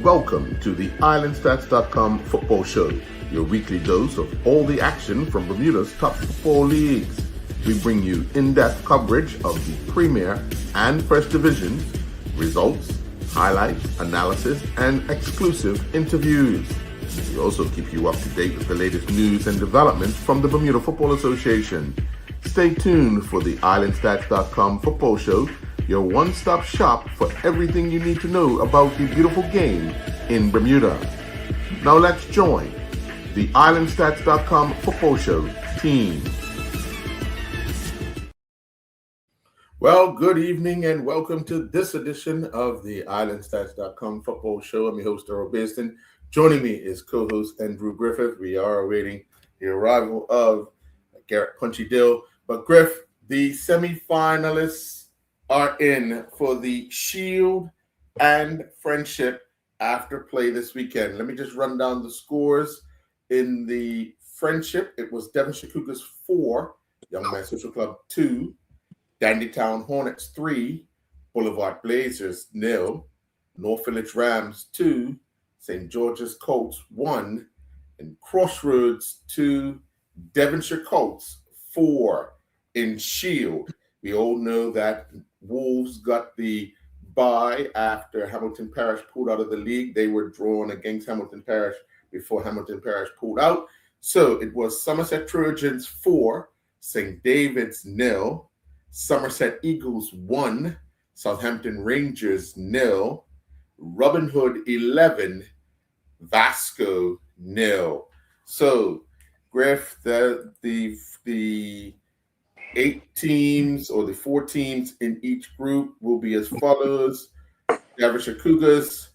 Welcome to the IslandStats.com football show, your weekly dose of all the action from Bermuda's top football leagues. We bring you in-depth coverage of the Premier and First Division, results, highlights, analysis, and exclusive interviews. We also keep you up to date with the latest news and developments from the Bermuda Football Association. Stay tuned for the IslandStats.com football show, your one-stop shop for everything you need to know about the beautiful game in Bermuda. Now let's join the IslandStats.com football show team. Well, good evening and welcome to this edition of the IslandStats.com football show. I'm your host, Earl Bearston. Joining me is co-host Andrew Griffith. We are awaiting the arrival of Garrett Punchy Dill. But Griff, the semi-finalists are in for the Shield and Friendship after play this weekend. Let me just run down the scores. In the Friendship, it was Devonshire Cougars 4, Young Men Social Club 2, Dandytown Hornets 3, Boulevard Blazers 0, North Village Rams 2, St. George's Colts 1, and Crossroads 2, Devonshire Colts 4 in Shield. We all know that Wolves got the bye after Hamilton Parish pulled out of the league. They were drawn against Hamilton Parish before Hamilton Parish pulled out. So it was Somerset Trojans 4, St. David's 0, Somerset Eagles 1, Southampton Rangers 0, Robin Hood 11, Vasco 0. So, Griff, the 8 teams or the 4 teams in each group will be as follows: Devonshire Cougars,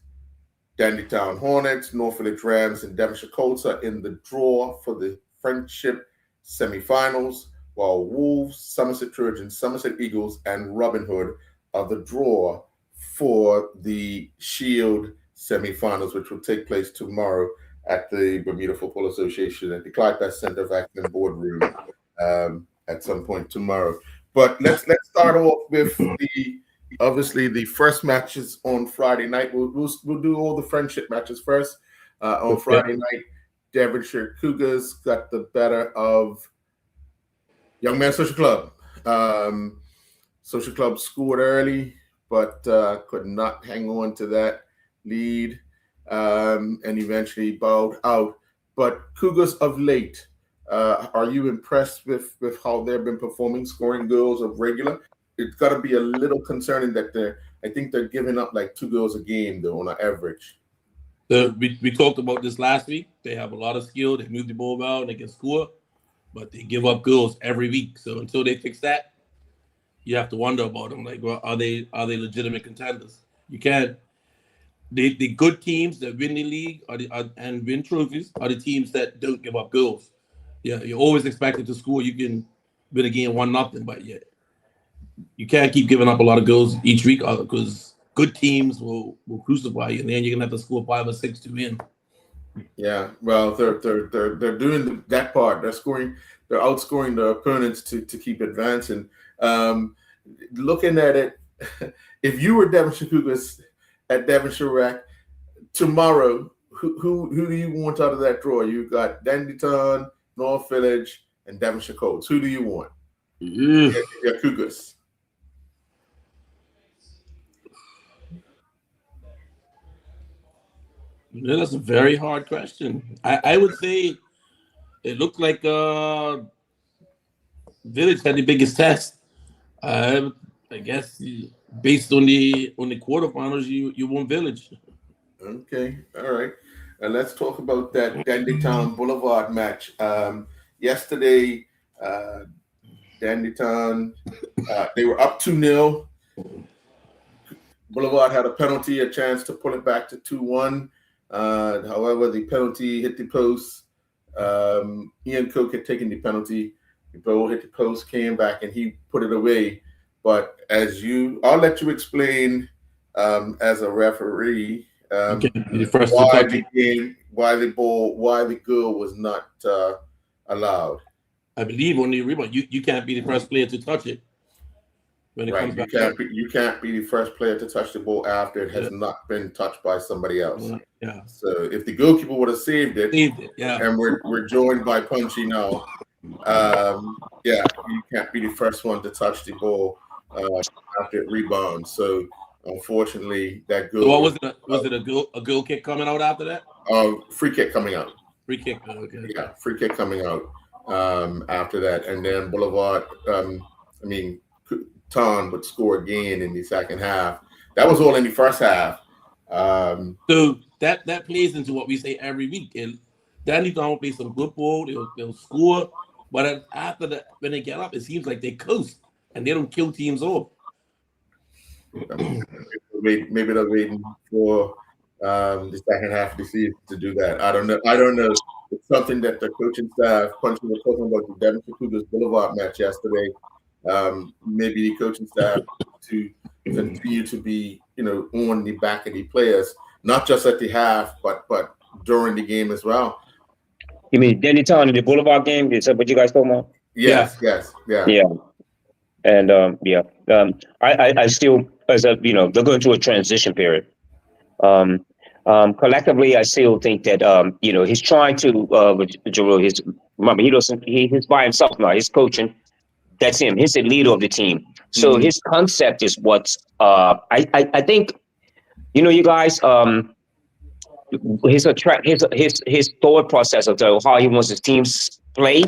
Dandytown Hornets, North Village Rams, and Devonshire Colts are in the draw for the Friendship semifinals, while Wolves, Somerset Trojans, Somerset Eagles, and Robin Hood are the draw for the Shield semifinals, which will take place tomorrow at the Bermuda Football Association at the Clyde Best Center of Action Boardroom at some point tomorrow. But let's start off with the first matches on Friday night. We'll do all the Friendship matches first. On Friday night, Devonshire Cougars got the better of Young Man Social Club. Social Club scored early, but could not hang on to that lead and eventually bowed out. But Cougars of late, are you impressed with how they've been performing, scoring goals of regular? It's got to be a little concerning that I think they're giving up like 2 goals a game, though, on an average. We talked about this last week. They have a lot of skill. They move the ball well and they can score, but they give up goals every week. So until they fix that, you have to wonder about them. Like, well, are they legitimate contenders? You can't. The good teams that win the league and win trophies are the teams that don't give up goals. Yeah, you're always expected to score. You can win a game 1-0, but yet you can't keep giving up a lot of goals each week because good teams will crucify you, and then you're gonna have to score 5 or 6 to win. Yeah, well, they're doing that part. They're outscoring their opponents to keep advancing. Looking at it, if you were Devonshire Cougars at Devonshire Rec tomorrow, who do you want out of that draw? You've got Dandytown, North Village, and Devonshire Colts. Who do you want? Yeah, Cougars. Yeah, that's a very hard question. I would say it looked like Village had the biggest test. I guess based on the quarterfinals, you won Village. Okay, all right. And let's talk about that Dandytown Boulevard match. Yesterday, Dandytown, they were up 2-0. Boulevard had a penalty, a chance to pull it back to 2-1. However, the penalty hit the post. Ian Cook had taken the penalty. The ball hit the post, came back, and he put it away. But I'll let you explain as a referee why the goal was not allowed. I believe on the rebound, you can't be the first player to touch it. when it Right. comes back. You can't be the first player to touch the ball after it has not been touched by somebody else. Yeah. So if the goalkeeper would have saved it, Yeah. and we're joined by Punchy now, you can't be the first one to touch the ball after it rebounds. So unfortunately, that goal. So what was it? Was it a goal kick coming out after that? Free kick coming out. Free kick. Okay. Yeah, free kick coming out after that, and then Boulevard. Ton would score again in the second half. That was all in the first half. So that plays into what we say every week. And Danny Town plays some good ball. They'll score, but after that, when they get up, it seems like they coast and they don't kill teams off. Maybe they're waiting for the second half of the season to do that. I don't know. It's something that the coaching staff, Punchy was talking about the Devonshire Cougars Boulevard match yesterday. Maybe the coaching staff to continue to be, on the back of the players, not just at the half, but during the game as well. You mean Danny Town in the Boulevard game? Is that what you guys talking about? Yes. Yeah. And I still, they're going through a transition period. Collectively, I still think that he's trying to remember he's by himself now. He's coaching. That's him. He's the leader of the team. So his concept is what I think. You guys. His thought process of how he wants his teams play.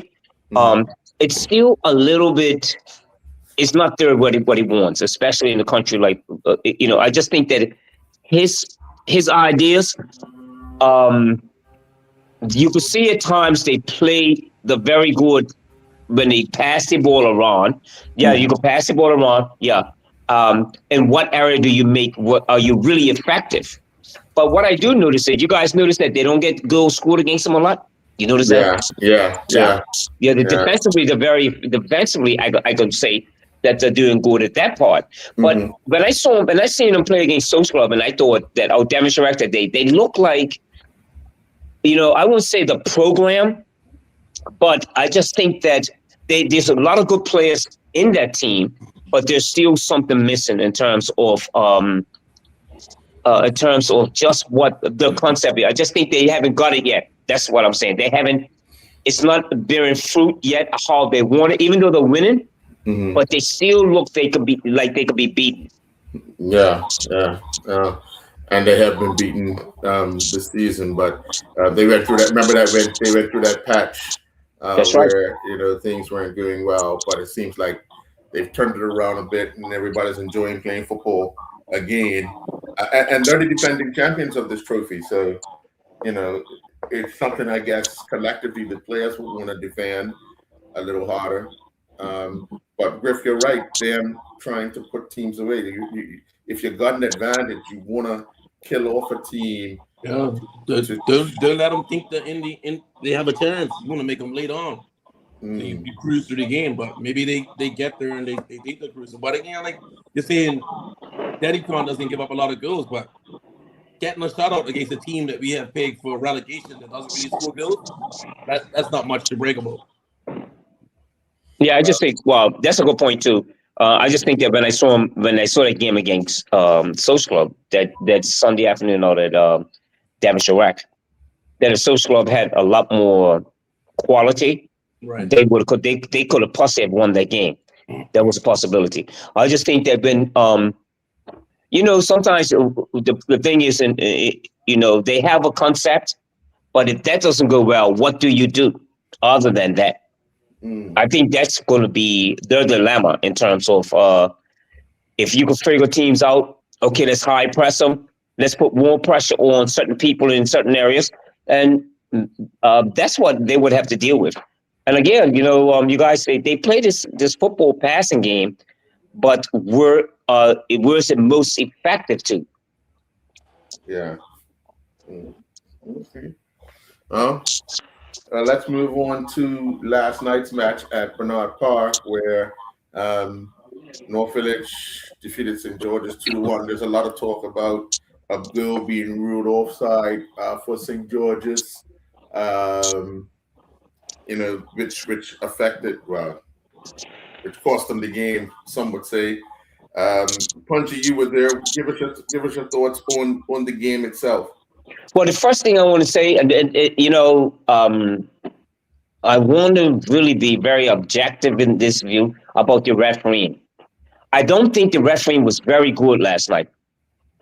It's still a little bit. It's not there what he wants, especially in a country like I just think that his ideas. You could see at times they play the very good. When they pass the ball around, you can pass the ball around, in what area do you make? What are you really effective? But what I do notice is, you guys notice that they don't get goals scored against them a lot. You notice that? Yeah. Defensively, I could say that they're doing good at that part. But when I seen them play against Soaps Club, and I thought that Devonshire that they look like, I wouldn't say the program, but I just think that there's a lot of good players in that team, but there's still something missing in terms of just what the concept is. I just think they haven't got it yet. That's what I'm saying. They haven't. It's not bearing fruit yet how they want it, even though they're winning. But they still look they could be beaten. Yeah. And they have been beaten this season, but they went through that. Remember that when they went through that patch. That's where things weren't going well, but it seems like they've turned it around a bit, and everybody's enjoying playing football again. And they're the defending champions of this trophy, so it's something I guess collectively the players would want to defend a little harder. But Griff, you're right. Them trying to put teams away. If you got an advantage, you want to kill off a team. Yeah, don't let them think that they have a chance. You want to make them later on. So you cruise through the game, but maybe they get there and they think they're cruising. But again, like you're saying, Daddy Con doesn't give up a lot of goals, but getting a shutout against a team that we have pegged for relegation that doesn't really score goals, that's not much to brag about. Yeah, I just think, that's a good point too. I just think that when I saw that game against Soaps Club that Sunday afternoon out at Devonshire Rec, that the Soaps Club had a lot more quality. Right. They could have possibly won that game. That was a possibility. I just think that when sometimes the thing is, they have a concept, but if that doesn't go well, what do you do other than that? I think that's going to be their dilemma in terms of if you can figure teams out, okay, let's high press them. Let's put more pressure on certain people in certain areas. And that's what they would have to deal with. And again, you guys, they play this football passing game, but where's it most effective to? Yeah. Okay. Let's move on to last night's match at Bernard Park, where North Village defeated St. George's 2-1. There's a lot of talk about a goal being ruled offside for St. George's, which affected, which cost them the game, some would say. Punchy, you were there. Give us your thoughts on the game itself. Well, the first thing I want to say, I want to really be very objective in this view about the refereeing. I don't think the refereeing was very good last night.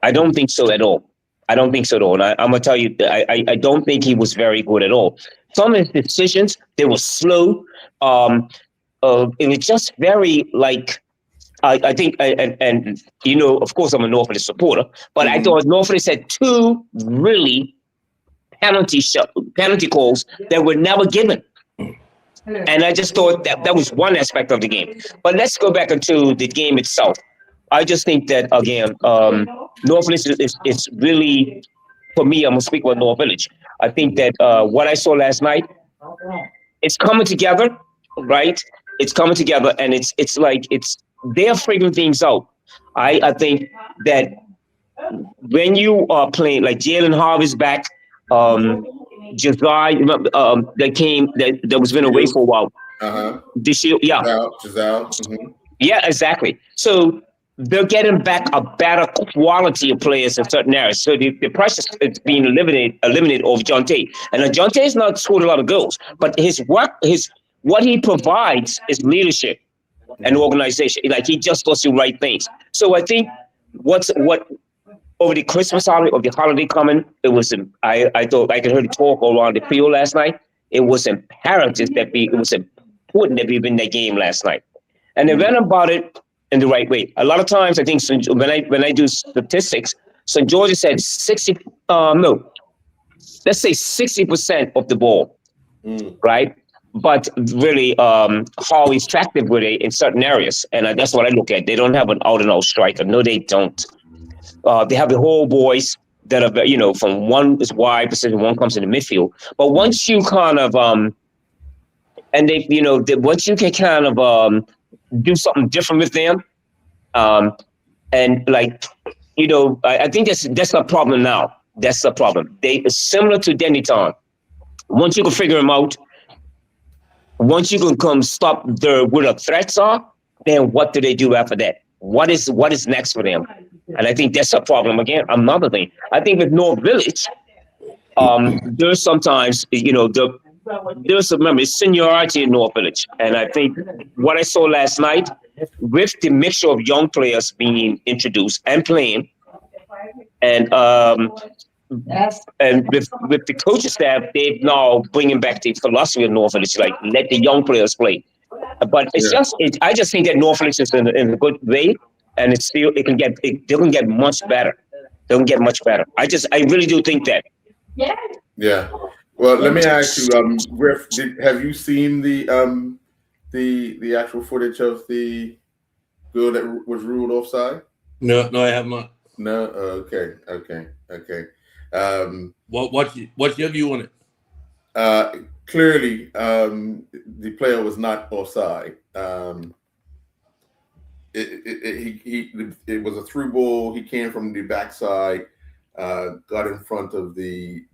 I don't think so at all. I don't think so at all. And I'm gonna tell you, I don't think he was very good at all. Some of his decisions, they were slow. It was just very like I think, and of course, I'm a Norfolk supporter, but I thought Norfolk had two really penalty calls that were never given. And I just thought that was one aspect of the game. But let's go back into the game itself. I just think that, again, North Village is really, for me, I'm going to speak about North Village. I think that what I saw last night, it's coming together, right? It's coming together, and it's like they're figuring things out. I think that when you are playing, like Jalen Harvey's back, Jazai, that was been away for a while. This year, yeah. Giselle. Yeah, exactly. So they're getting back a better quality of players in certain areas. So the pressure is being eliminated over John Tate. And John Tate has not scored a lot of goals, but what he provides is leadership and organization. Like, he just does the right things. So I think what over the Christmas holiday, or the holiday coming, it was, I thought I could hear the talk around the field last night. It was imperative that it was important that we win that game last night. And they went about it in the right way. A lot of times, I think when I do statistics, St. George's had 60% of the ball, right? But really, how effective were they in certain areas? And that's what I look at. They don't have an out-and-out striker. No, they don't. They have the whole boys that are, from one is wide position, one comes in the midfield. But once you kind of, once you can kind of do something different with them, I think that's a problem now. That's the problem. They are similar to Dennytown. Once you can figure them out, once you can come stop where the threats are, then what do they do after that? What is next for them? And I think that's a problem again. Another thing, I think with North Village, there's sometimes, there's seniority in North Village. And I think what I saw last night, with the mixture of young players being introduced and playing, and with the coaching staff, they're now bringing back the philosophy of North Village, like let the young players play. But I just think that North Village is in a good way, and they can get much better. They can get much better. I really do think that. Yeah. Well, let me ask you, Griff, have you seen the actual footage of the goal that was ruled offside? No, I have not. No. Okay. What's your view on it? Clearly, the player was not offside. It was a through ball. He came from the backside, got in front of the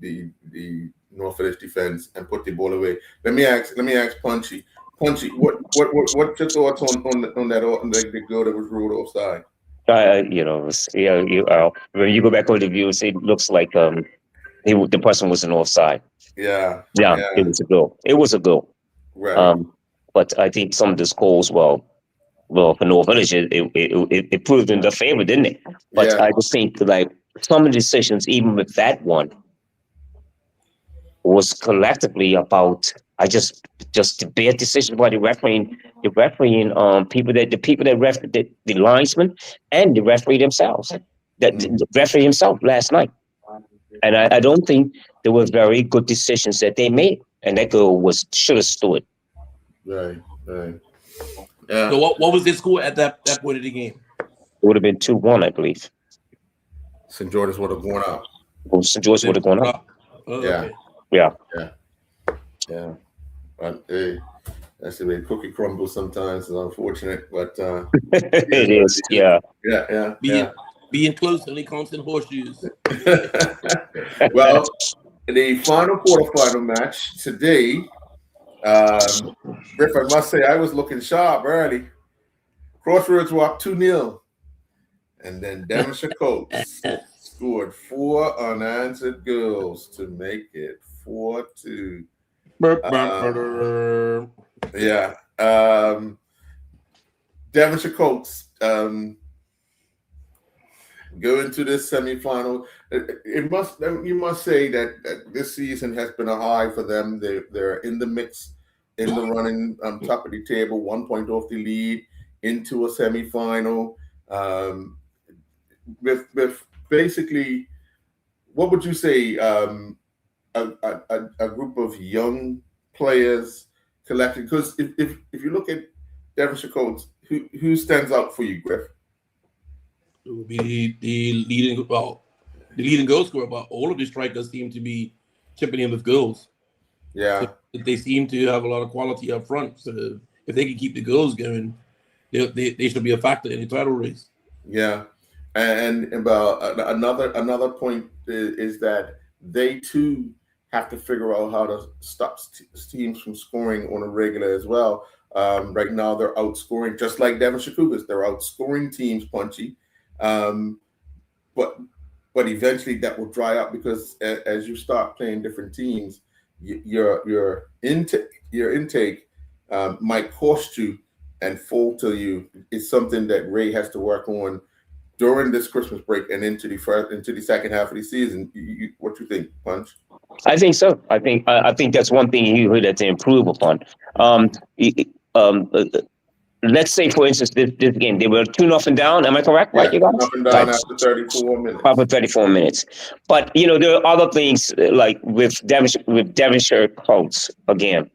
North Village defense and put the ball away. Let me ask Punchy. What's your thoughts on the goal that was ruled offside? When you go back over the views, it looks like the person was an offside. Yeah. It was a goal. It was a goal. Right. But I think some of the goals, well, for North Village, it proved in their favor, didn't it? But I just think like some of the decisions, even with that one, was collectively about just the bad decision by the refereeing people that ref the linesman and the referee themselves. The referee himself last night. And I don't think there were very good decisions that they made. And that goal should have stood. Right. Yeah. So what was the score at that point of the game? It would have been 2-1, I believe. St. George's would have gone up. Well, St. George's would have gone up. Yeah. But that's the way cookie crumbles sometimes. It's unfortunate, but it is. Yeah. Being close to the constant horseshoes. Well, the final quarterfinal match today, Griff, I must say I was looking sharp early. Crossroads were up 2-0. And then Devonshire Colts scored 4 unanswered goals to make it 4-2. Yeah. Devonshire Colts go into this semifinal. You must say that this season has been a high for them. They're in the mix, in the running, top of the table, 1 point off the lead into a semifinal. With basically, what would you say? A group of young players collected. Because if you look at Devonshire Colts, who stands out for you, Griff? It would be the leading goal scorer, but all of the strikers seem to be chipping in with goals. Yeah. So they seem to have a lot of quality up front. So if they can keep the goals going, they should be a factor in the title race. Yeah. And about another point is that they too have to figure out how to stop teams from scoring on a regular as well. Right now they're outscoring, just like Devonshire Cougars. They're outscoring teams, Punchy. But eventually that will dry up because as you start playing different teams, your intake might cost you and falter you. It's something that Ray has to work on during this Christmas break and into the second half of the season. What you think, Punch? I think so. I think that's one thing he had to improve upon. Let's say, for instance, this game, they were 2-0 down. Am I correct? Yeah, right, you guys? 2-0 down after 34 minutes. After 34 minutes. But, there are other things like with Devonshire Colts again.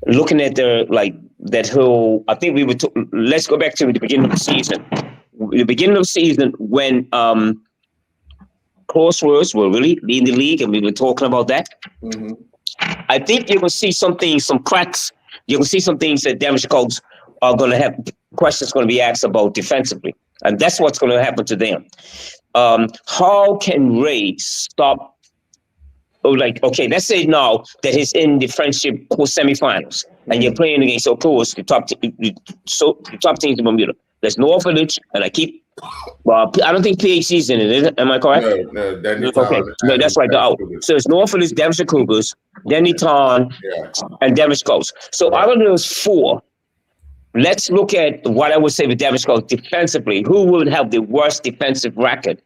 Looking at that whole, I think let's go back to the beginning of the season. The beginning of the season when Crosswords were really leading the league, and we were talking about that. Mm-hmm. I think you will see some cracks. You will see some things that Devonshire Colts are going to have questions going to be asked about defensively. And that's what's going to happen to them. How can Ray stop? Okay, let's say now that he's in the friendship semifinals and you're playing against, of course, the top teams in Bermuda. There's North Village, and I don't think PHC's in it, is it? Am I correct? No, Denny okay. No, that's right. They're out. So it's North Village, Devonshire Cougars, Denny Town, and Devonshire Colts. So out of those 4, let's look at what I would say with Devonshire Colts defensively. Who would have the worst defensive record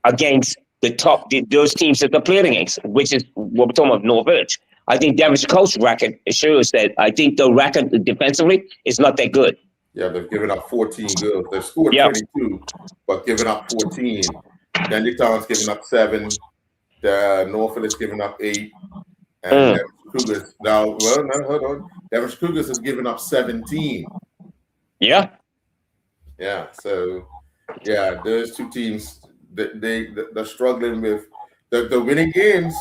against those teams that they're playing against, which is what we're talking about, North Village. I think Devonshire Colts' record shows that I think the record defensively is not that good. Yeah, they've given up 14 goals. They've scored 22, but given up 14. Denny Town's given up 7. The North Village given up 8. And Cougars hold on. Devonshire Cougars has given up 17. Yeah. Yeah. So, those two teams, they're struggling with. They're winning games,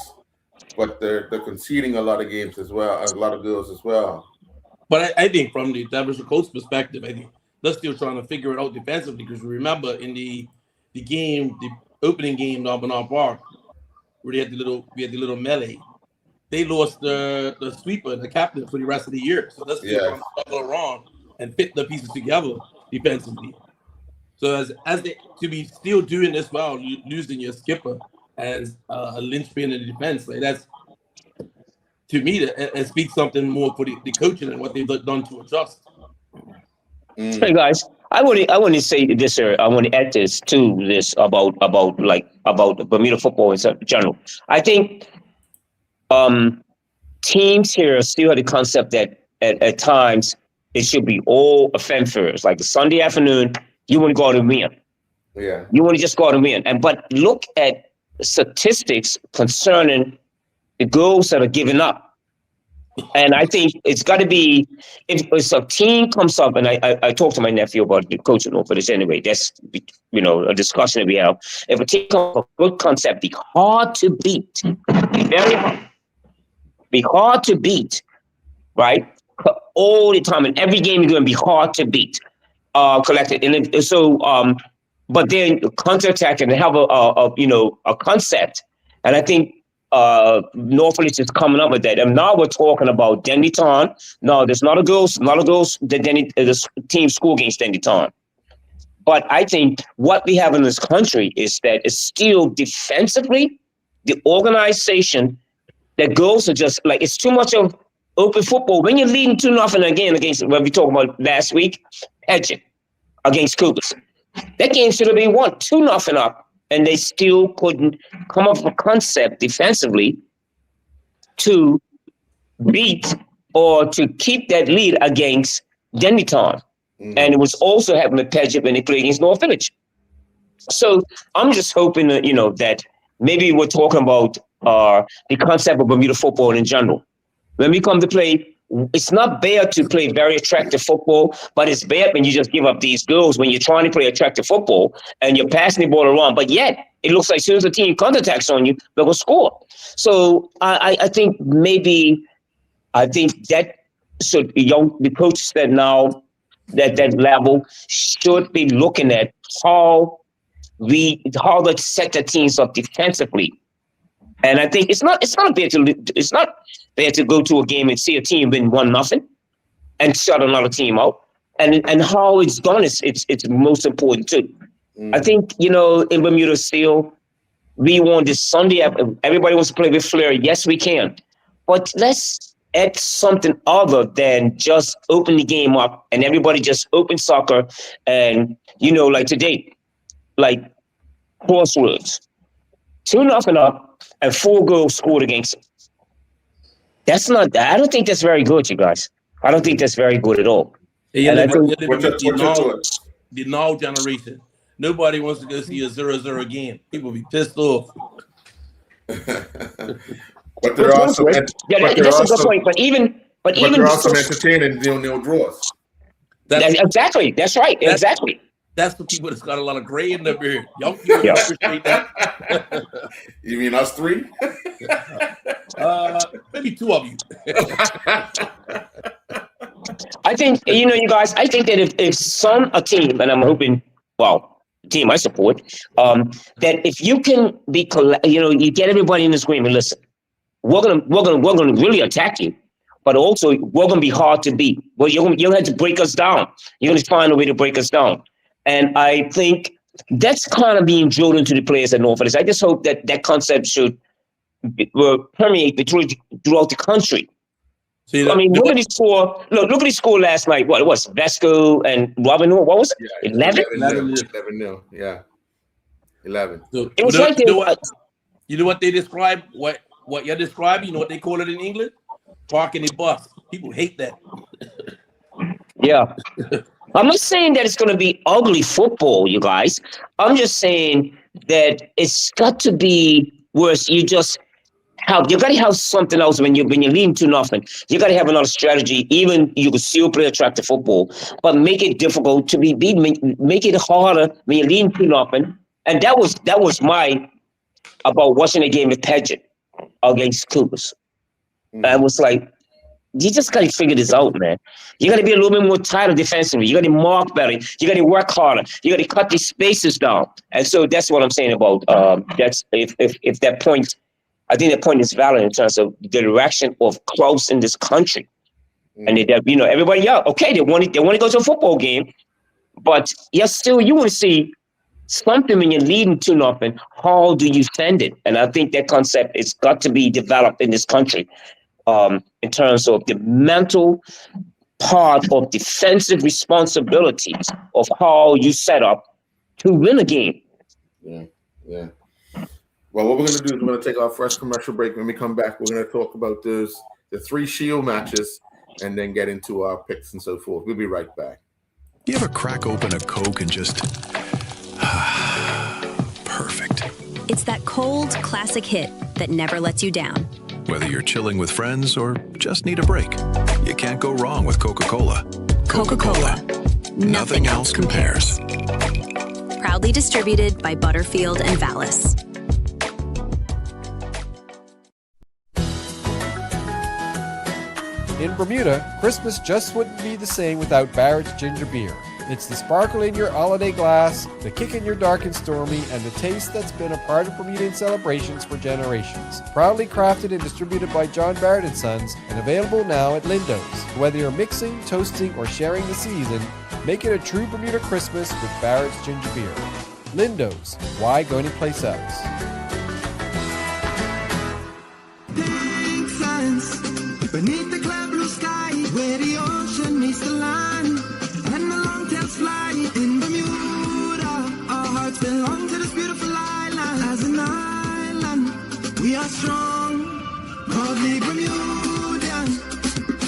but they're conceding a lot of games as well, a lot of goals as well. But I think from the Devonshire Colts perspective, I think they're still trying to figure it out defensively because remember in the opening game down Bernard Park, where we had the little melee, they lost the sweeper, the captain for the rest of the year. So that's still trying to struggle around and fit the pieces together defensively. So as they to be still doing this well, losing your skipper as a linchpin in the defense, like that's. To me, it speaks something more for the coaching and what they've done to adjust. Hey guys, I want to say this here. I want to add this to this about Bermuda football in general. I think teams here still have the concept that at times it should be all affair. Like the Sunday afternoon, you want to go out and win. Yeah, you want to just go out and win. But look at statistics concerning the goals that are given up. And I think it's got to be, if a team comes up, and I talked to my nephew about the coaching for this anyway, that's, a discussion that we have. If a team comes up with a good concept, be hard to beat, be very hard, be hard to beat, right? All the time, in every game, you're going to be hard to beat, collected. And so, but then counter-attack and have a concept. And I think, North Village is coming up with that, and now we're talking about Denny Town. No, there's not a goals. The team score against Denny Town. But I think what we have in this country is that it's still defensively, the organization, that girls are just like, it's too much of open football. When you're leading 2-0 again against what we talked about last week, Edging against Cougars. That game should have been won 2-0 up, and they still couldn't come up with a concept defensively to beat or to keep that lead against Denbighton. And it was also happening with Paget when they played against North Village. So I'm just hoping that, that maybe we're talking about the concept of Bermuda football in general. When we come to play, it's not bad to play very attractive football, but it's bad when you just give up these goals when you're trying to play attractive football and you're passing the ball around. But yet, it looks like as soon as the team counterattacks on you, they're going to score. So I think that should the coaches that now that level should be looking at how to set the teams up defensively. And I think it's not bad to go to a game and see a team win 1-0 and shut another team out. And how it's done it's most important too. I think, in Bermuda still, we want this Sunday. Everybody wants to play with flair. Yes, we can. But let's add something other than just open the game up and everybody just open soccer. And, like today, like Crossroads, 2-0 up and 4 goals scored against them. I don't think that's very good, you guys. I don't think that's very good at all. Yeah, And I think the now generation, nobody wants to go see a 0-0 game. People be pissed off. But they're also that's a good point. But even they're also entertaining 0-0 draws. Exactly. That's right. Exactly. That's for people that's got a lot of gray in their beard. Y'all appreciate that. You mean us three? Maybe 2 of you. I think, you guys, I think that if a team, and I'm hoping, the team I support, that if you can be, you get everybody in this agreement, listen, we're gonna really attack you, but also we're gonna be hard to beat. Well, you're gonna have to break us down. You're gonna find a way to break us down. And I think that's kind of being drilled into the players at North Village. I just hope that concept will permeate throughout the country. See, look at the score. Look at the score last night. What it was? Vesco and Robin Hood. What was it? 11? 11-0. Yeah. 11. So, it was you know what they describe? What you're describing? You know what they call it in England? Parking the bus. People hate that. Yeah. I'm not saying that it's going to be ugly football, you guys. I'm just saying that it's got to be worse. You got to have something else when you're leading 2-0. You got to have another strategy. Even you could still play attractive football, but make it difficult to be beaten. Make it harder when you're leading 2-0. And that was my about watching the game with Paget against Cougars. I was like, you just got to figure this out, man. You got to be a little bit more tighter defensively. You got to mark better. You got to work harder. You got to cut these spaces down. And so that's what I'm saying about that's if that point, I think that point is valid in terms of the direction of clubs in this country. And everybody, okay, they want to go to a football game, but still you want to see something when you're leading 2-0. How do you send it? And I think that concept has got to be developed in this country. In terms of the mental part of defensive responsibilities of how you set up to win a game. Yeah. Well, what we're going to do is we're going to take our first commercial break. When we come back, we're going to talk about the 3 Shield matches and then get into our picks and so forth. We'll be right back. You ever crack open a Coke and just perfect? It's that cold, classic hit that never lets you down. Whether you're chilling with friends or just need a break, you can't go wrong with Coca-Cola. Coca-Cola. Nothing else compares. Proudly distributed by Butterfield and Vallis. In Bermuda, Christmas just wouldn't be the same without Barrett's Ginger Beer. It's the sparkle in your holiday glass, the kick in your dark and stormy, and the taste that's been a part of Bermudian celebrations for generations. Proudly crafted and distributed by John Barrett & Sons, and available now at Lindo's. Whether you're mixing, toasting, or sharing the season, Make it a true Bermuda Christmas with Barrett's Ginger Beer. Lindo's, why go anyplace else? Beneath the clear blue sky, where the ocean meets the land, and the long-tails fly in Bermuda. Our hearts belong to this beautiful island. As an island, we are strong, proudly Bermudian.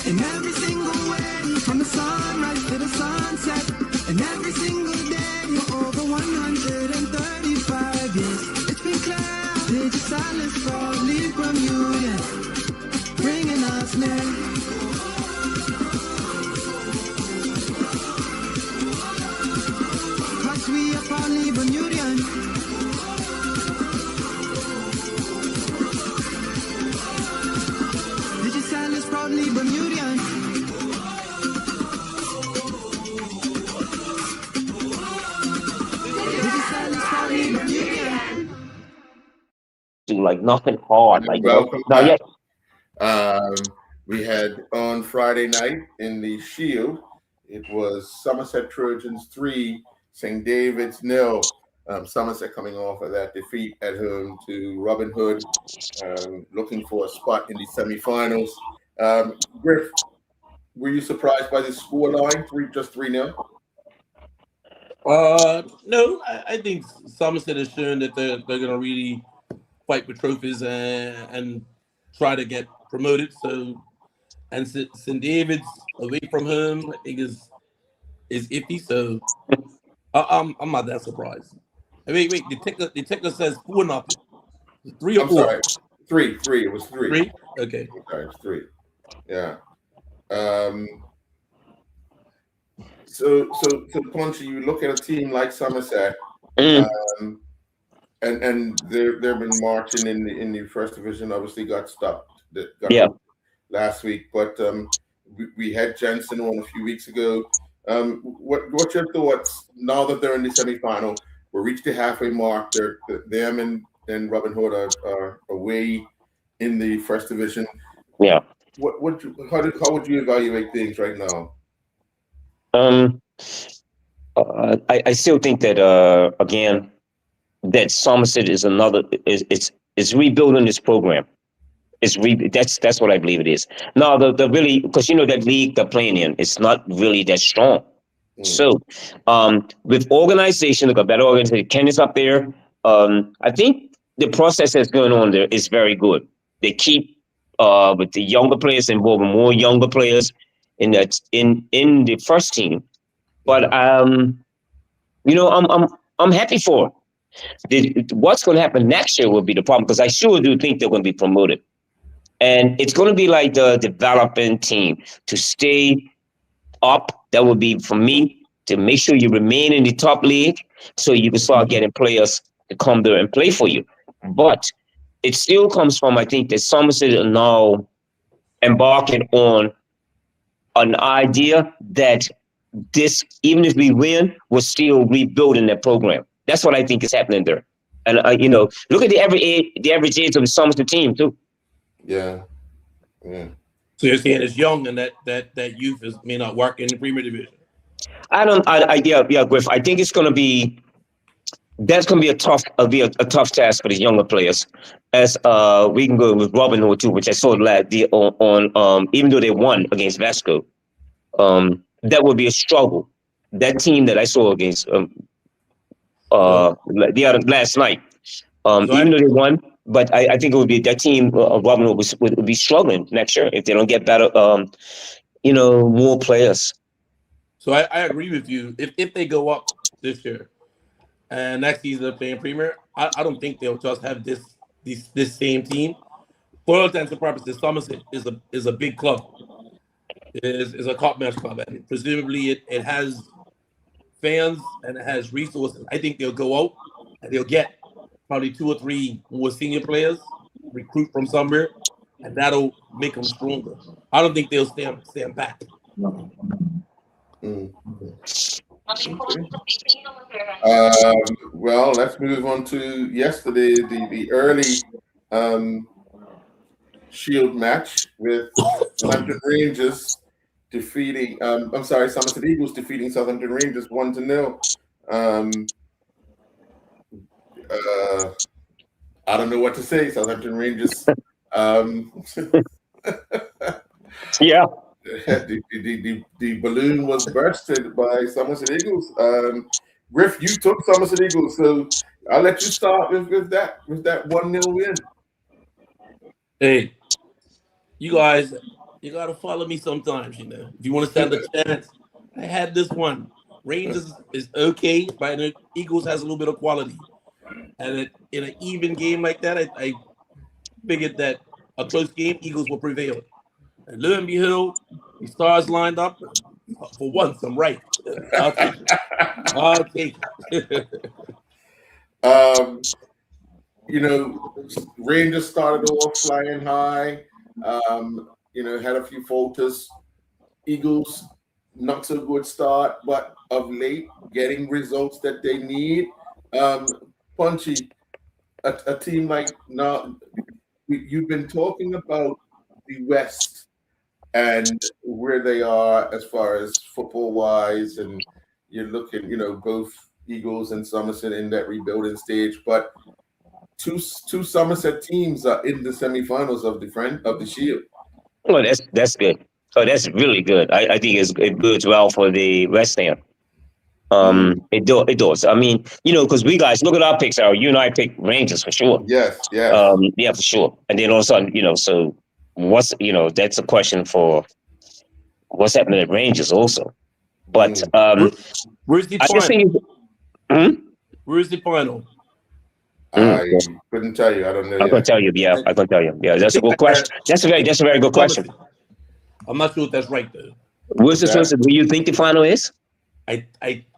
In every single way, from the sunrise to the sunset, and every single day, over 135 years. It's been clear, Paige Silas, proudly Bermudian, bringing us near. Cause we are proudly Bermudian. Digicel is proudly Bermudian. Digicel is proudly Bermudian. Do like nothing hard, like Welcome not back. yet. We had on Friday night in the Shield, it was Somerset Trojans 3, St. David's 0. Somerset coming off of that defeat at home to Robin Hood, looking for a spot in the semifinals. Griff, were you surprised by the score line? Just 3-0? No, I think Somerset has shown that they're going to really fight for trophies and try to get promoted. So, and St. David's away from home, I think is iffy. So, I'm not that surprised. Wait, the ticker says 4-0. 3 or I'm 4? sorry, 3. It was 3. 3? Okay. Okay, it's 3. Yeah. So Punchy, you look at a team like Somerset, and they've been marching in the first division. Obviously, got stopped. Last week, but we had Jensen on a few weeks ago. What's your thoughts now that they're in the semifinal? We reached the halfway mark. Them and Robin Hood are away in the first division. Yeah. How would you evaluate things right now? I still think that again that Somerset is it's rebuilding this program. That's what I believe it is. Now the really, because that league they're playing in, it's not really that strong. So with organization, like a better organization, Ken is up there. I think the process that's going on there is very good. They keep with the younger players, involving more younger players in the first team. But I'm happy for it. What's going to happen next year will be the problem, because I sure do think they're going to be promoted. And it's going to be like the developing team to stay up. That would be for me to make sure you remain in the top league so you can start getting players to come there and play for you. But it still comes from, I think, that Somerset are now embarking on an idea that this, even if we win, we're still rebuilding their program. That's what I think is happening there. And, look at the average age of the Somerset team, too. Yeah. So you're saying it's young and that youth may not work in the Premier Division? Griff. I think it's going to be a tough task for the younger players. As we can go with Robin Hood too, which I saw on even though they won against Vasco, that would be a struggle. That team that I saw against last night, even though they won. But I think it would be that team of Robin Hood would be struggling next year if they don't get better, more players. So I agree with you. If they go up this year and next season they're playing Premier, I don't think they'll just have this same team. For all intents and purposes, Somerset is a big club. Is a cup match club, and presumably it has fans and it has resources. I think they'll go out and they'll get probably 2 or 3 more senior players, recruit from somewhere, and that'll make them stronger. I don't think they'll stand back. Well, let's move on to yesterday, the early Shield match with London Rangers defeating. Somerset Eagles defeating Southampton Rangers 1-0. I don't know what to say. Southampton Rangers. Yeah. The balloon was bursted by Somerset Eagles. Griff, you took Somerset Eagles, so I'll let you start with that 1-0 win. Hey, you guys, you gotta follow me sometimes. You know, if you want to stand a chance, I had this one. Rangers is okay, but the Eagles has a little bit of quality. And in an even game like that, I figured that a close game, Eagles will prevail. And lo and behold, the stars lined up. For once, I'm right. I'll take it. Rangers started off flying high. Had a few falters. Eagles, not so good start, but of late, getting results that they need. Punchy, a team like now, you've been talking about the West and where they are as far as football wise, and you're looking, both Eagles and Somerset in that rebuilding stage, but two Somerset teams are in the semifinals of the Shield. Well, that's good. So that's really good. I think it bodes well for the West Ham. It does. I mean, because we guys look at our picks. You and I pick Rangers for sure. Yes. Yeah, for sure. And then all of a sudden, so what's that's a question for what's happening at Rangers also. But where's the I just final? think. Where's the final? I couldn't tell you. I don't know. I can tell you. Yeah, I can tell you. Yeah, that's a good question. That's a very good question. I'm not sure if that's right though. What's the source? Do you think the final is? I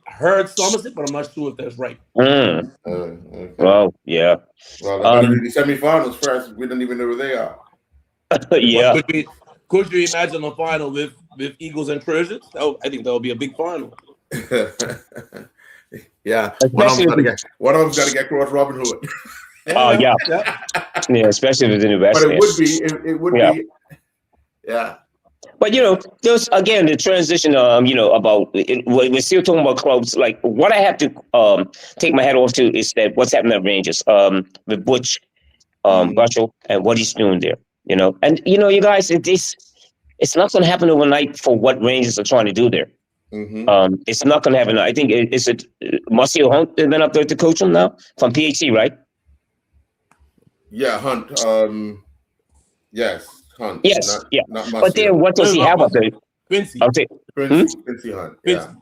heard Somerset, but I'm not sure if that's right. Okay. Well, yeah. Well, they're going to do the semifinals first. We don't even know where they are. Yeah. Could you imagine a final with Eagles and Trojans? I think that would be a big final. Yeah. One of them's got to get across Robin Hood. Yeah. Yeah, especially if it's in the West. But it would be. Yeah. But there's again the transition. About we're still talking about clubs. Like what I have to take my hat off to is that what's happening at Rangers. With Butch, Butchell, and what he's doing there. And you guys, it's not going to happen overnight for what Rangers are trying to do there. Mm-hmm. It's not going to happen. I think is it Marcel Hunt has been up there to coach him now from PHC, right? Yeah, Hunt. Yes. Hunt. Yes, not but then what does he have up there? Quincy. Quincy Hunt. Yeah.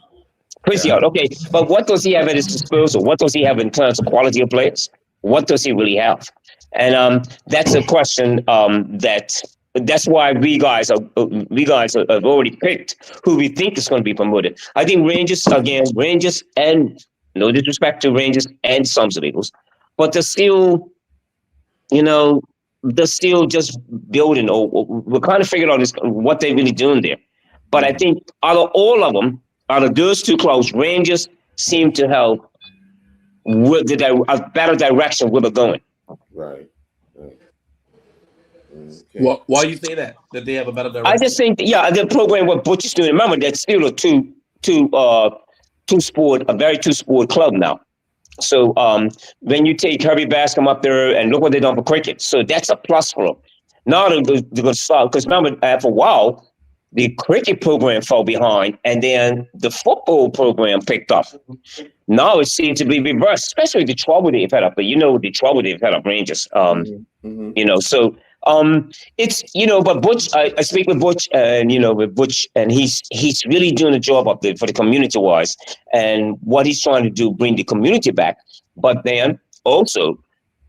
Quincy Hunt. Okay, but what does he have at his disposal? What does he have in terms of quality of players? What does he really have? And that's a question that's why we guys have already picked who we think is going to be promoted. I think Rangers, and no disrespect to Rangers and Somerset Eagles, but they're still, they're still just building. We're kind of figuring out what they're really doing there. But I think out of all of them, out of those two clubs, Rangers seem to have a better direction where they're going. Right. Okay. Why you say that they have a better direction? I just think, the program what Butch is doing. Remember, that's still a very two sport club now. So when you take Herbie Bascom up there and look what they've done for cricket, so that's a plus for them. Now they're going to start, because remember, for a while, the cricket program fell behind, and then the football program picked up. Now it seems to be reversed, especially the trouble they've had up there. The trouble they've had up Rangers. So it's but Butch. I speak with Butch, and with Butch, and he's really doing a job up there for the community wise, and what he's trying to do, bring the community back. But then also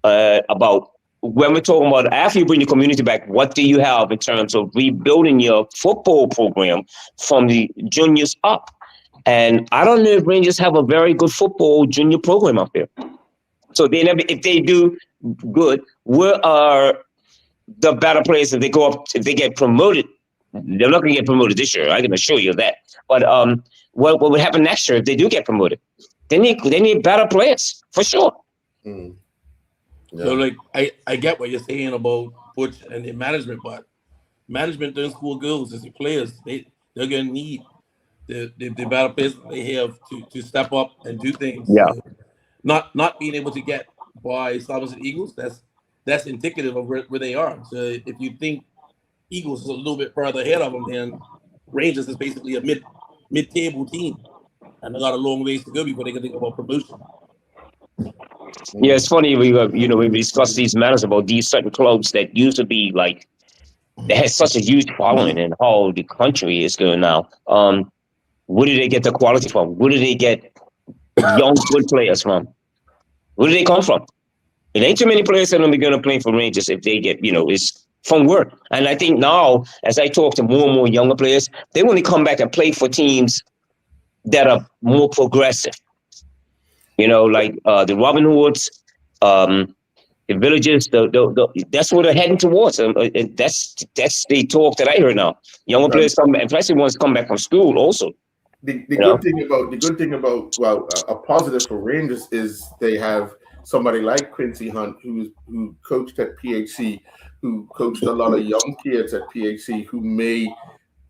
about when we're talking about after you bring the community back, what do you have in terms of rebuilding your football program from the juniors up? And I don't know if Rangers have a very good football junior program up there. So if they do good, where are the better players if they go up, if they get promoted? They're not going to get promoted this year. I can assure you that. But what would happen next year if they do get promoted? They need better players for sure. Mm. Yeah. So I get what you're saying about Butch and the management, but management doesn't school girls as the players. they're going to need the better players they have to step up and do things. Yeah. Not being able to get by Somerset Eagles, that's indicative of where they are. So if you think Eagles is a little bit further ahead of them, then Rangers is basically a mid-table team, and they got a long ways to go before they can think about promotion. Yeah, it's funny. We discuss these matters about these certain clubs that used to be like they had such a huge following and how the country is going now. Where do they get the quality from? Where do they get young good players from? Where do they come from? It ain't too many players that are going to play for Rangers if they get, it's from work. And I think now, as I talk to more and more younger players, they want to come back and play for teams that are more progressive. Like the Robin Hoods, the Villages. That's what they're heading towards. And that's the talk that I hear now. Younger players come, especially ones come back from school, also. The good thing about a positive for Rangers is they have somebody like Quincy Hunt who coached at PHC, who coached a lot of young kids at PHC who may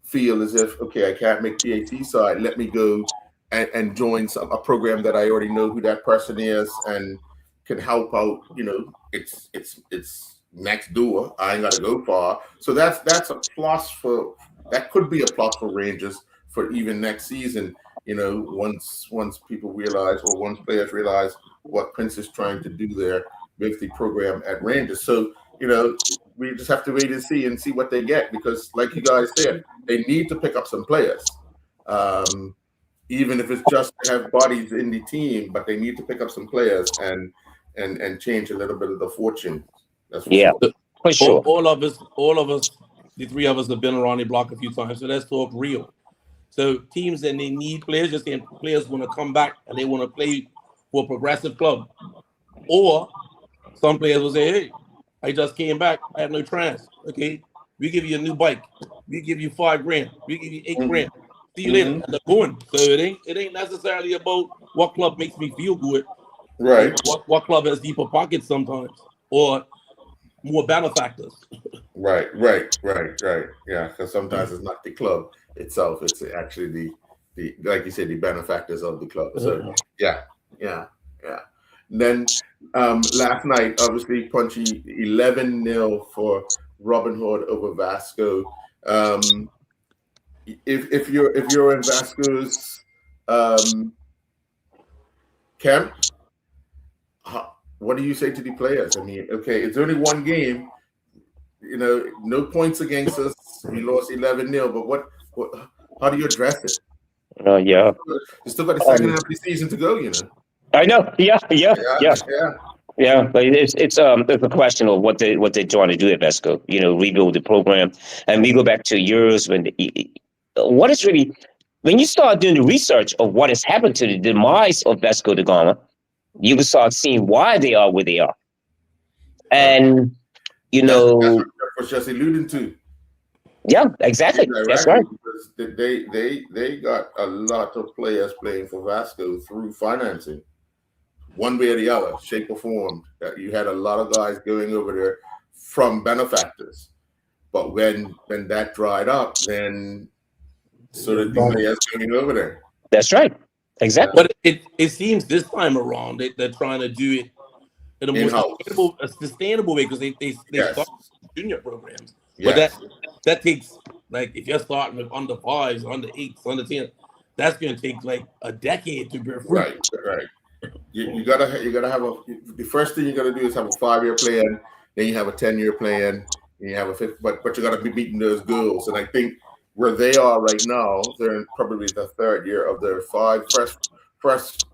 feel as if, okay, I can't make PHC side, let me go and join a program that I already know who that person is and can help out. It's next door. I ain't got to go far. So that's a plus that could be a plus for Rangers for even next season. Once people realize, or once players realize what Prince is trying to do there with the program at Rangers. So, we just have to wait and see what they get, because like you guys said, they need to pick up some players. Even if it's just to have bodies in the team, but they need to pick up some players and change a little bit of the fortune. That's for sure. All of us, the three of us have been around the block a few times, so let's talk real. So teams that they need players, just saying players want to come back and they want to play for a progressive club. Or some players will say, hey, I just came back, I have no trans. Okay, we give you a new bike, we give you $5,000, we give you $8,000. See you later. And they're going. So it ain't necessarily about what club makes me feel good. Right. What club has deeper pockets sometimes, or more benefactors. Right. Yeah, because sometimes it's not the club itself; it's actually the like you said, the benefactors of the club. So yeah. And then last night, obviously, punchy 11-0 for Robin Hood over Vasco. If you're in Vasco's camp, what do you say to the players? I mean, okay, it's only one game, no points against us. We lost 11-0, but what? How do you address it? Yeah, you still got the second half of the season to go. I know. Yeah. But it's a question of what they're trying to do at Vasco. Rebuild the program, and we go back to years when when you start doing the research of what has happened to the demise of Vasco da Gama, you will start seeing why they are where they are. And that's what was just alluding to. Yeah, exactly. That's right. Because they got a lot of players playing for Vasco through financing, one way or the other, shape or form. That you had a lot of guys going over there from benefactors, but when that dried up, then so did the players going over there. That's right. Exactly. But it seems this time around they're trying to do it in a more sustainable way, because they start junior programs. But that takes, like, if you're starting with under 5s, under 8s, under 10, that's going to take like a decade to bear fruit. Right. You gotta have the first thing you gotta do is have a 5-year plan, then you have a 10-year plan, and you have a 5th, but you gotta be beating those goals. And I think where they are right now, they're in probably the 3rd year of their first,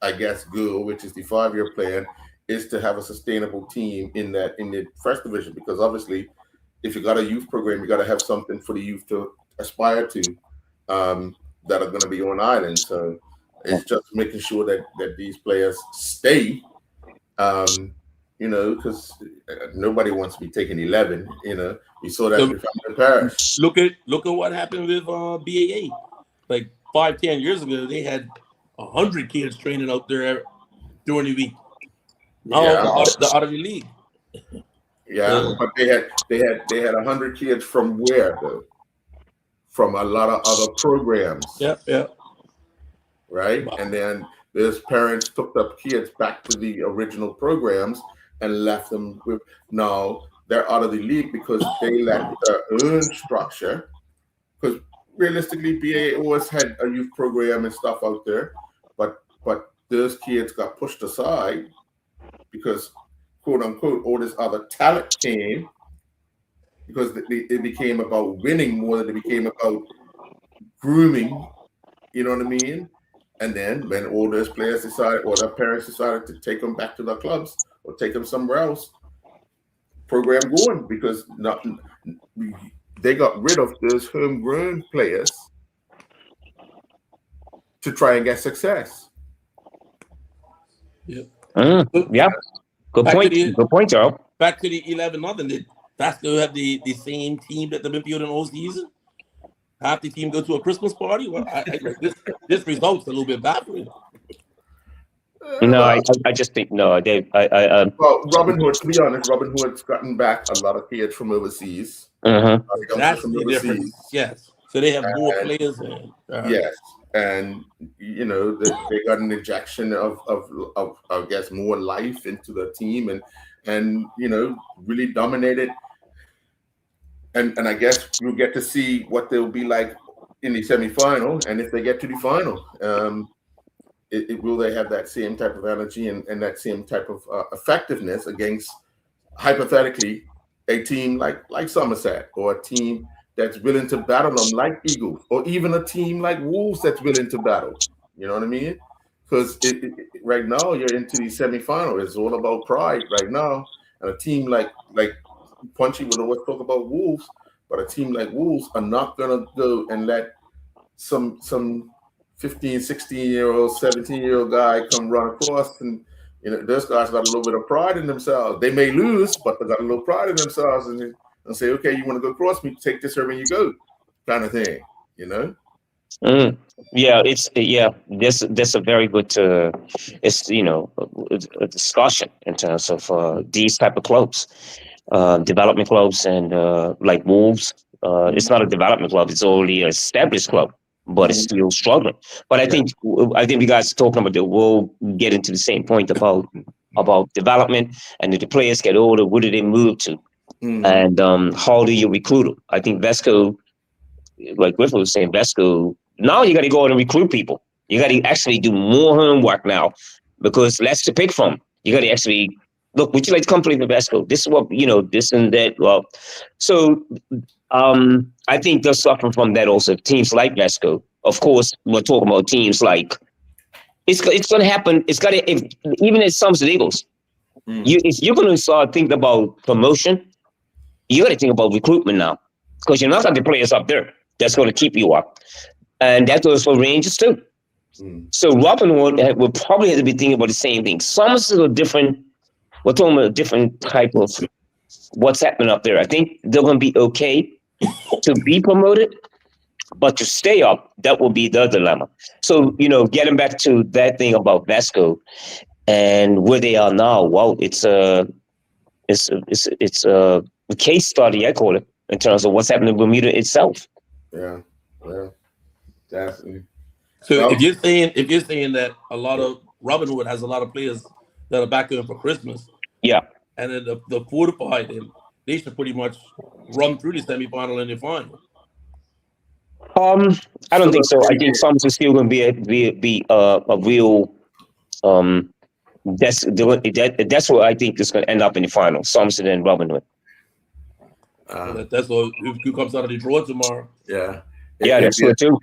I guess, goal, which is the 5-year plan, is to have a sustainable team in the first division. Because obviously, if you got a youth program, you got to have something for the youth to aspire to that are going to be on island. So it's just making sure that these players stay, because nobody wants to be taking 11. We saw that in Paris. Look at what happened with BAA. Like 5-10 years ago, they had 100 kids training out there during the week. Now they're out of the league. Yeah, but they had 100 kids from where though? from a lot of other programs. Yeah. Right? And then those parents took the kids back to the original programs and left them with, now they're out of the league because they lacked their own structure. Because realistically, BA always had a youth program and stuff out there, but those kids got pushed aside because, quote unquote, all this other talent came, because it became about winning more than it became about grooming. You know what I mean? And then when all those players decided, or their parents decided to take them back to their clubs or take them somewhere else, program going, because they got rid of those homegrown players to try and get success. Yeah. Yeah. Good point. Good point, Joe. Back to the 11-0. Did Vasco have the same team that they've been fielding all season? Half the team go to a Christmas party? Well, this result's a little bit baffling. No, I just think no. Well, Robin Hood, to be honest, Robin Hood's gotten back a lot of kids from overseas. That's the difference. Yes. So they have more players in. Yes. And you know, they got an injection of I guess more life into the team, and you know, really dominated. And I guess we'll get to see what they'll be like in the semifinal, and if they get to the final, will they have that same type of energy and that same type of effectiveness against, hypothetically, a team like Somerset, or a team that's willing to battle them like Eagles, or even a team like Wolves that's willing to battle. You know what I mean? Because right now you're into the semifinal. It's all about pride right now, and a team like Punchy would always talk about Wolves, but a team like Wolves are not gonna go and let some 15, 16-year-old, 17-year-old guy come run across, and you know, those guys got a little bit of pride in themselves. They may lose, but they got a little pride in themselves, and say, okay, you want to go across me, take this here when you go, kind of thing, you know? That's a very good it's, you know, a discussion in terms of these type of clubs, development clubs, and like Wolves. It's not a development club, it's already an established club, but it's still struggling. But I think you guys are talking about that. We'll get into the same point about development, and if the players get older, what do they move to? And how do you recruit them? I think Vesco, like Griffin was saying, Vesco, now you got to go out and recruit people. You got to actually do more homework now, because less to pick from. You got to actually look, would you like to come play for Vesco? This is what, you know, this and that. Well, so I think they're suffering from that also. Teams like Vesco, of course, we're talking about teams like, it's going to happen. It's got to, even at Somerset Eagles, if you're going to start thinking about promotion, you got to think about recruitment now, because you're not got the players up there that's going to keep you up, and that goes for Rangers too. So Robin Hood will probably have to be thinking about the same thing. Somerset are different. We're talking about a different type of what's happening up there. I think they're going to be okay to be promoted, but to stay up, that will be the dilemma. So, you know, getting back to that thing about Vesco and where they are now, well, it's a case study, I call it, in terms of what's happening in Bermuda itself. Yeah, definitely. So if you're saying that a lot of Robin Hood has a lot of players that are back in for Christmas, and then the fortified, and they should pretty much run through the semifinal and the final. I don't think so. I think Somerset's still going to be a real. That's what I think is going to end up in the final. Somerset and Robin Hood. That's what who comes out of the draw tomorrow. That's true too.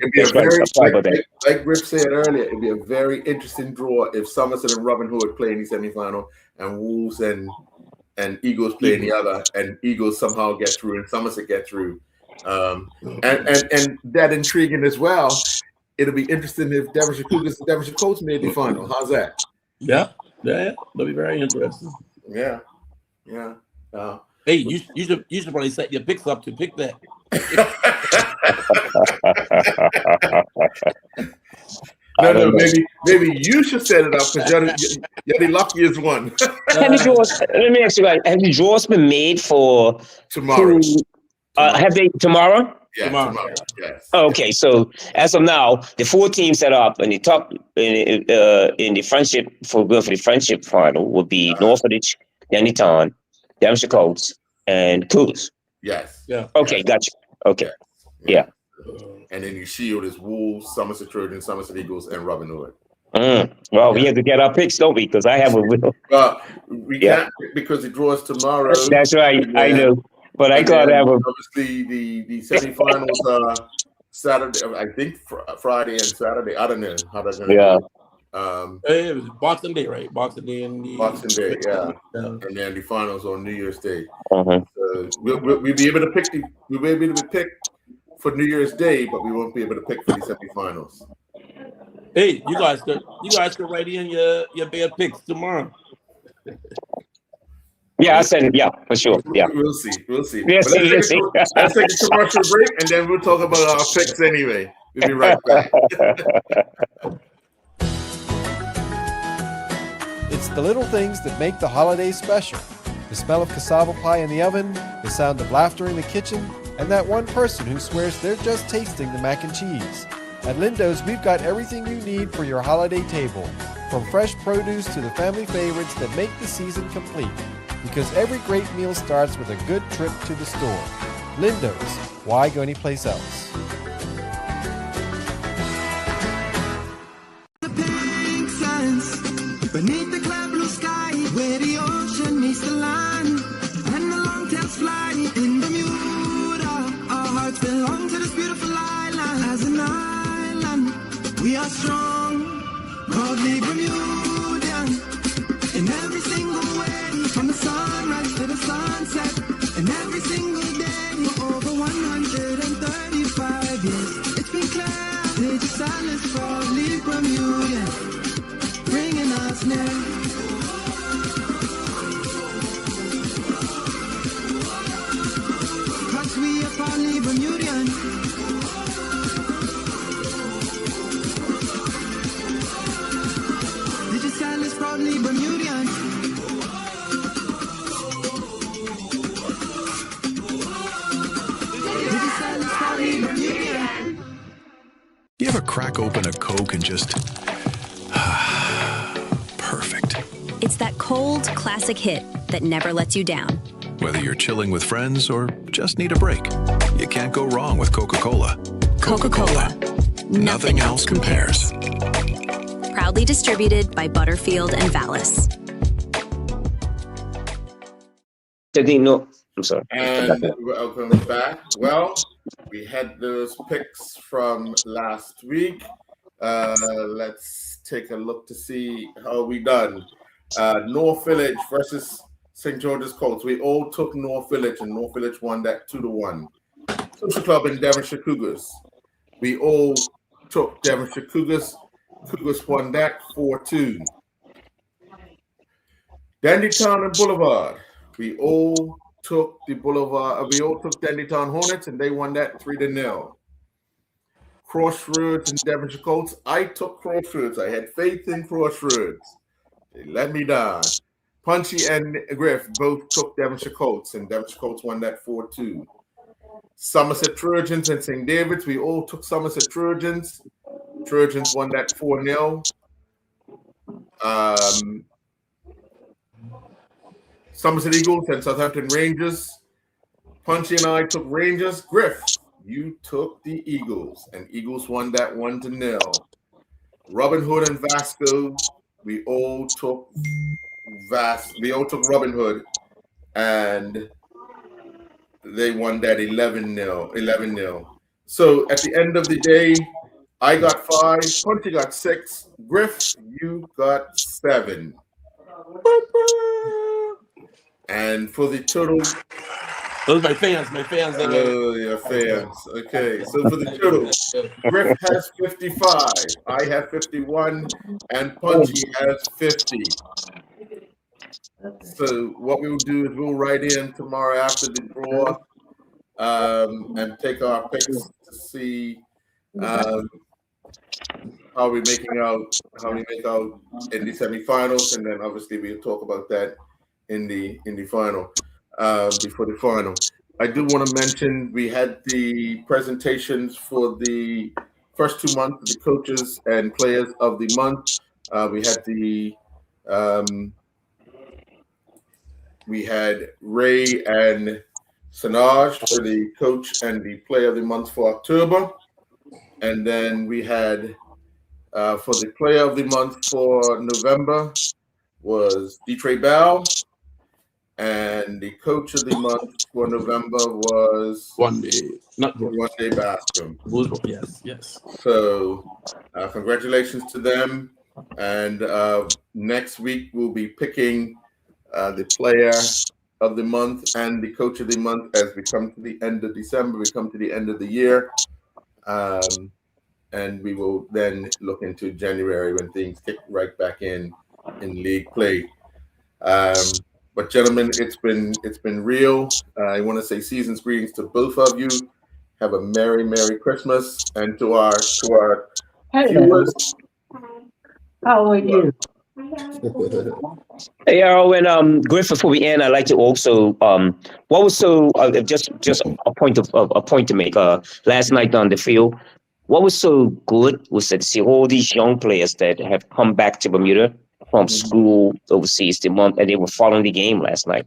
Like Griff said earlier, it'd be a very interesting draw if Somerset and Robin Hood play in the semifinal, and Wolves and Eagles play in the other, and Eagles somehow get through and Somerset get through. And that intriguing as well. It'll be interesting if Devonshire Cougars and Devonshire Colts made the final. How's that? Yeah, that'll be very interesting. Yeah. Hey, you should probably set your picks up to pick that. No, maybe you should set it up, because you're the luckiest one. Let me ask you guys, have the draws been made for tomorrow? Have they tomorrow? Yeah, tomorrow. Yes. Okay, so as of now, the 4 teams that are up in the top in the friendship for the friendship final will be Norfolk, Dannytown, Devonshire Colts, and Cougars. Yes. Yeah. Okay, Yes. gotcha. Okay, Yes. yeah. And then your shield is Wolves, Somerset Trojans, Somerset Eagles, and Robin Hood. Well, we have to get our picks, don't we? Because I have a will. Well, we Yeah. can't pick because it draws tomorrow. That's right. And I then- know, but I and gotta then have a. obviously the semifinals are Saturday. I think Friday and Saturday. I don't know how they're gonna Yeah. do it. Hey, it was Boxing Day, right? Boxing Day and the Boxing Day, yeah. Yeah. And then the finals on New Year's Day. Uh-huh. We'll be able to pick we'll be able to pick for New Year's Day, but we won't be able to pick for the semifinals. Hey, you guys could write in your bad picks tomorrow. Yeah, I said it. Yeah, for sure. Yeah. We'll see. We'll see. Yes, But yes, let's take a commercial break, and then we'll talk about our picks anyway. We'll be right back. It's the little things that make the holidays special. The smell of cassava pie in the oven, the sound of laughter in the kitchen, and that one person who swears they're just tasting the mac and cheese. At Lindo's, we've got everything you need for your holiday table, from fresh produce to the family favorites that make the season complete. Because every great meal starts with a good trip to the store. Lindo's, why go anyplace else? The pink sands beneath the clear blue sky, where the ocean meets the land, and the long tails fly in Bermuda. Our hearts belong to this beautiful island. As an island, we are strong, proudly Bermudian. In every single way, from the sunrise to the sunset, and every single day for over 135 years. It's been clear, Pages Silence, proudly Bermudian, bringing us near. Cause we are proudly Bermudian. Pages Silence, proudly Bermudian. Pages Silence, proudly Bermudian. You ever crack open a Coke and just perfect? It's that cold, classic hit that never lets you down. Whether you're chilling with friends or just need a break, you can't go wrong with Coca-Cola. Coca-Cola. Nothing else compares. Proudly distributed by Butterfield and Vallis. No, I'm sorry. And welcome back. Well, we had those picks from last week. Let's take a look to see how we done. North Village versus St. George's Colts. We all took North Village, and North Village won that 2-1. Social Club and Devonshire Cougars. We all took Devonshire Cougars. Cougars won that 4-2. Dandytown and Boulevard. We all took the Boulevard. We all took Dandytown Hornets, and they won that 3-0. Crossroads and Devonshire Colts. I took Crossroads. I had faith in Crossroads. They let me down. Punchy and Griff both took Devonshire Colts, and Devonshire Colts won that 4-2. Somerset Trojans and St. David's. We all took Somerset Trojans. Trojans won that 4-0. Somerset Eagles and Southampton Rangers. Punchy and I took Rangers. Griff, you took the Eagles, and Eagles won that 1-0. Robin Hood and Vasco, we all took Robin Hood, and they won that 11-0. So at the end of the day, I got 5, Punchy got 6, Griff, you got 7. And for the total, Those are my fans. oh, your fans. Okay, so for the total, Griff has 55, I have 51, and Punchy has 50. So what we will do is we'll write in tomorrow after the draw, and take our picks to see how we make out in the semifinals, and then obviously we'll talk about that in the final, before the final. I do want to mention we had the presentations for the first 2 months of the coaches and players of the month. We had Ray and Sanaj for the coach and the player of the month for October. And then we had for the player of the month for November was Detroit Bell. And the coach of the month for November was One Day Bascom. Yes. So congratulations to them. And next week we'll be picking the player of the month and the coach of the month as we come to the end of December. We come to the end of the year. And we will then look into January when things kick right back in league play. But gentlemen, it's been real. I want to say season's greetings to both of you. Have a Merry Christmas, and to our viewers. How are you? Hey, Errol and Griffith, before we end, I'd like to also what was so just a point to make. Last night on the field, what was so good was to see all these young players that have come back to Bermuda from school overseas and they were following the game last night.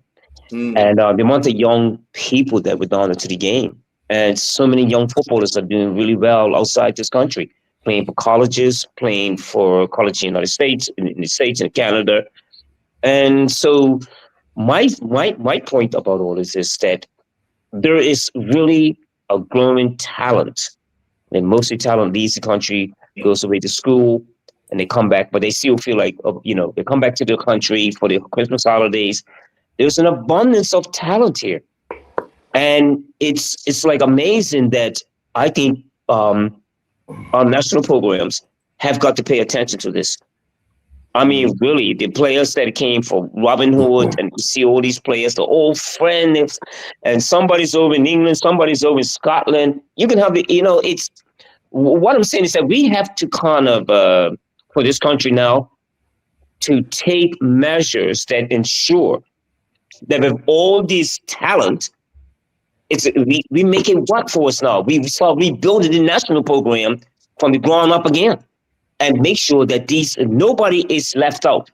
And the amount of young people that were down into the game, and so many young footballers are doing really well outside this country, playing for colleges, playing for college in the United States and Canada. And so my point about all this is that there is really a growing talent, and mostly talent leaves the country, goes away to school, and they come back, but they still feel like, they come back to their country for the Christmas holidays. There's an abundance of talent here. And it's like amazing that I think our national programs have got to pay attention to this. I mean, really, the players that came from Robin Hood, and you see all these players, the old friends, and somebody's over in England, somebody's over in Scotland. You can have it's what I'm saying is that we have to kind of, for this country now, to take measures that ensure that with all this talent, we make it work for us now. We start rebuilding the national program from the ground up again, and make sure that nobody is left out.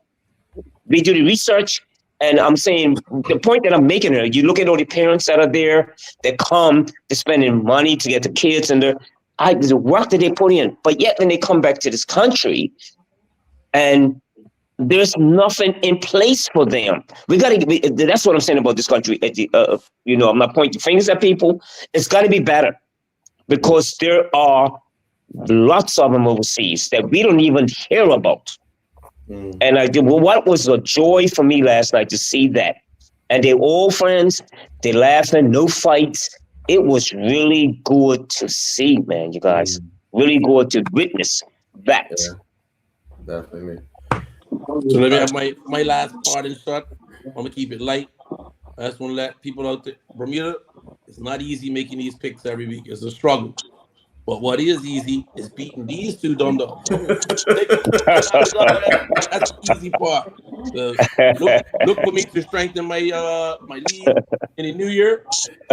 We do the research, and I'm saying the point that I'm making here, you look at all the parents that are there, that come, they're spending money to get the kids, and the work that they put in, but yet when they come back to this country, and there's nothing in place for them. That's what I'm saying about this country. I'm not pointing fingers at people. It's got to be better, because there are lots of them overseas that we don't even hear about. And what was a joy for me last night to see that. And they're all friends, they're laughing, no fights. It was really good to see, man, you guys. Really good to witness that. Yeah, definitely. So let me have my last part in shot. I'm gonna keep it light. I just want to let people out there, Bermuda, it's not easy making these picks every week. It's a struggle. But what is easy is beating these two dumb dogs. That's the easy part. Look for me to strengthen my league in the new year,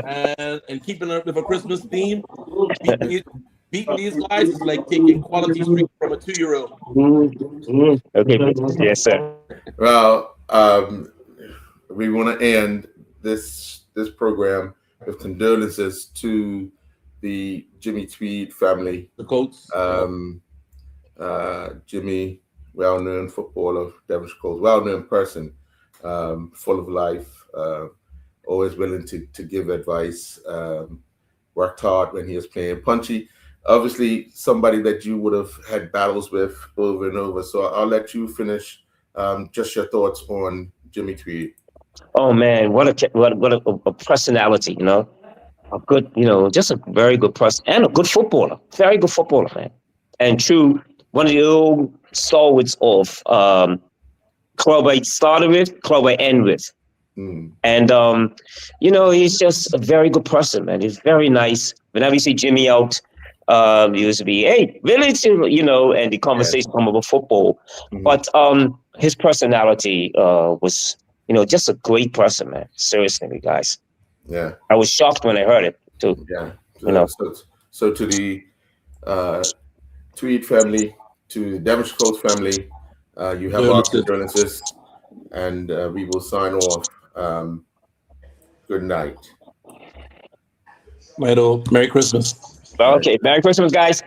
and keeping up with a Christmas theme. Beating these guys is like taking quality streak from a 2-year-old. Okay, yes, sir. Well, we want to end this program with condolences to the Jimmy Tweed family. The Colts. Jimmy, well-known footballer, Devonshire Colts, well-known person, full of life, always willing to give advice, worked hard when he was playing. Punchy, obviously somebody that you would have had battles with over and over. So I'll let you finish just your thoughts on Jimmy Tweed. Oh man, what a personality, a good, just a very good person and a good footballer, very good footballer, man. And true, one of the old stalwarts of club I started with, club I end with. And, he's just a very good person, man. He's very nice. Whenever you see Jimmy out, he used to be, hey, village, and the conversation come about football. But his personality was, just a great person, man. Seriously, guys. Yeah. I was shocked when I heard it too. Yeah. You know. So to the Tweed family, to the Devonshire Coast family, you have our condolences, and we will sign off. Good night. Merry Christmas. Okay, Merry Christmas, guys.